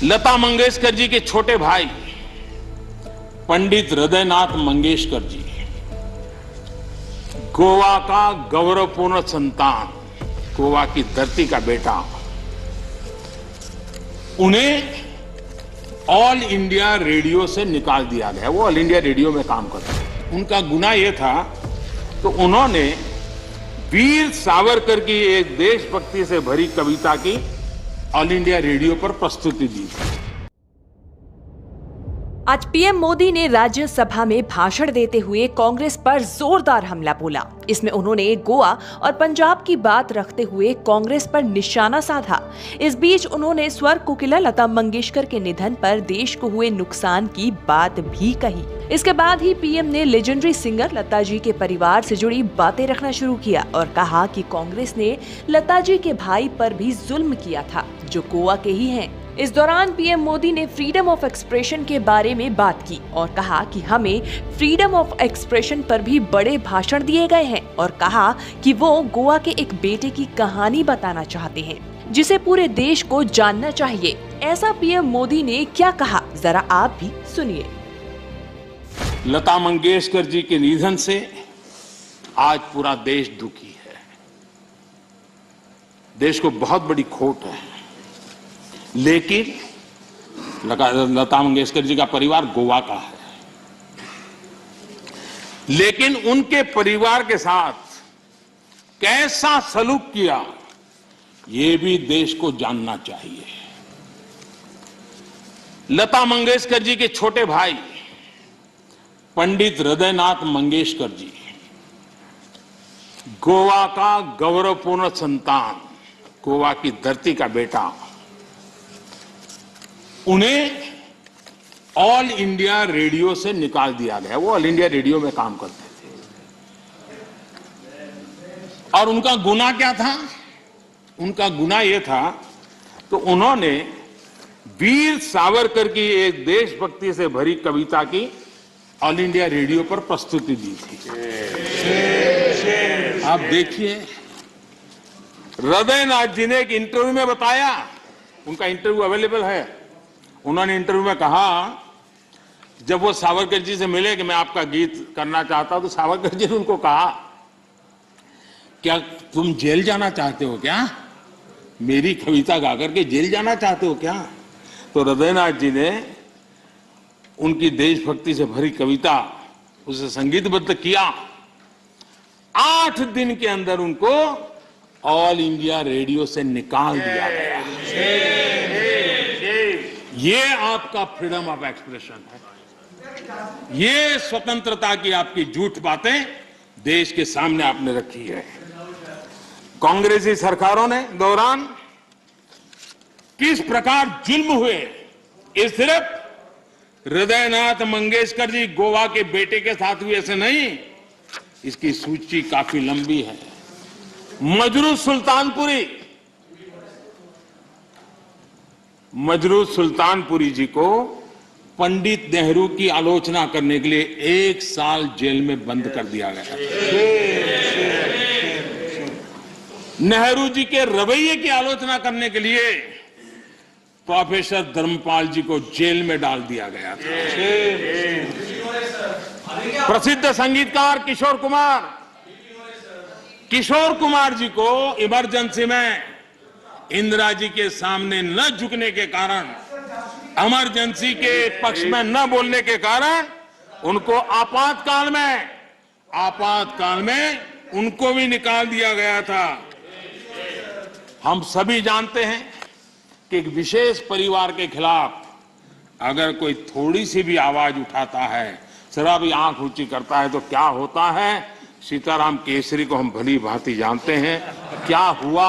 लता मंगेशकर जी के छोटे भाई पंडित हृदयनाथ मंगेशकर जी, गोवा का गौरवपूर्ण संतान, गोवा की धरती का बेटा, उन्हें ऑल इंडिया रेडियो से निकाल दिया गया। वो ऑल इंडिया रेडियो में काम करते थे। उनका गुनाह यह था तो उन्होंने वीर सावरकर की एक देशभक्ति से भरी कविता की ऑल इंडिया रेडियो पर प्रस्तुति दी। आज पीएम मोदी ने राज्यसभा में भाषण देते हुए कांग्रेस पर जोरदार हमला बोला। इसमें उन्होंने गोवा और पंजाब की बात रखते हुए कांग्रेस पर निशाना साधा। इस बीच उन्होंने स्वर कोकिला लता मंगेशकर के निधन पर देश को हुए नुकसान की बात भी कही। इसके बाद ही पीएम ने लेजेंडरी सिंगर लता जी के परिवार से जुड़ी बातें रखना शुरू किया और कहा कि कांग्रेस ने लता जी के भाई पर भी जुल्म किया था, जो गोवा के ही हैं। इस दौरान पीएम मोदी ने फ्रीडम ऑफ एक्सप्रेशन के बारे में बात की और कहा कि हमें फ्रीडम ऑफ एक्सप्रेशन पर भी बड़े भाषण दिए गए हैं और कहा कि वो गोवा के एक बेटे की कहानी बताना चाहते हैं, जिसे पूरे देश को जानना चाहिए। ऐसा पीएम मोदी ने क्या कहा, जरा आप भी सुनिए। लता मंगेशकर जी के निधन से आज पूरा देश दुखी है। देश को बहुत बड़ी खोट है, लेकिन लता मंगेशकर जी का परिवार गोवा का है, लेकिन उनके परिवार के साथ कैसा सलूक किया ये भी देश को जानना चाहिए। लता मंगेशकर जी के छोटे भाई पंडित हृदयनाथ मंगेशकर जी, गोवा का गौरवपूर्ण संतान, गोवा की धरती का बेटा, उन्हें ऑल इंडिया रेडियो से निकाल दिया गया। वो ऑल इंडिया रेडियो में काम करते थे। और उनका गुनाह क्या था? उनका गुनाह यह था तो उन्होंने वीर सावरकर की एक देशभक्ति से भरी कविता की ऑल इंडिया रेडियो पर प्रस्तुति दी थी। आप देखिए, हृदयनाथ जी ने एक इंटरव्यू में बताया, उनका इंटरव्यू अवेलेबल है। उन्होंने इंटरव्यू में कहा, जब वो सावरकर जी से मिले कि मैं आपका गीत करना चाहता हूं, तो सावरकर जी ने उनको कहा, क्या तुम जेल जाना चाहते हो क्या? मेरी कविता गाकर के जेल जाना चाहते हो क्या? तो हृदयनाथ जी ने उनकी देशभक्ति से भरी कविता उसे संगीतबद्ध किया। 8 दिन के अंदर उनको ऑल इंडिया रेडियो से निकाल दिया गया। ये आपका फ्रीडम ऑफ एक्सप्रेशन है। ये स्वतंत्रता की आपकी झूठ बातें देश के सामने आपने रखी है। कांग्रेसी सरकारों ने दौरान किस प्रकार जुल्म हुए, ये सिर्फ हृदयनाथ मंगेशकर जी गोवा के बेटे के साथ हुए ऐसे नहीं, इसकी सूची काफी लंबी है। मजरू सुल्तानपुरी जी को पंडित नेहरू की आलोचना करने के लिए 1 साल जेल में बंद कर दिया गया। नेहरू जी के रवैये की आलोचना करने के लिए प्रोफेसर धर्मपाल जी को जेल में डाल दिया गया था। प्रसिद्ध संगीतकार किशोर कुमार जी को इमरजेंसी में इंदिरा जी के सामने न झुकने के कारण, इमरजेंसी के पक्ष में न बोलने के कारण उनको आपातकाल में उनको भी निकाल दिया गया था। हम सभी जानते हैं कि एक विशेष परिवार के खिलाफ अगर कोई थोड़ी सी भी आवाज उठाता है, जरा भी आंख ऊंची करता है, तो क्या होता है। सीताराम केसरी को हम भली भांति जानते हैं क्या हुआ।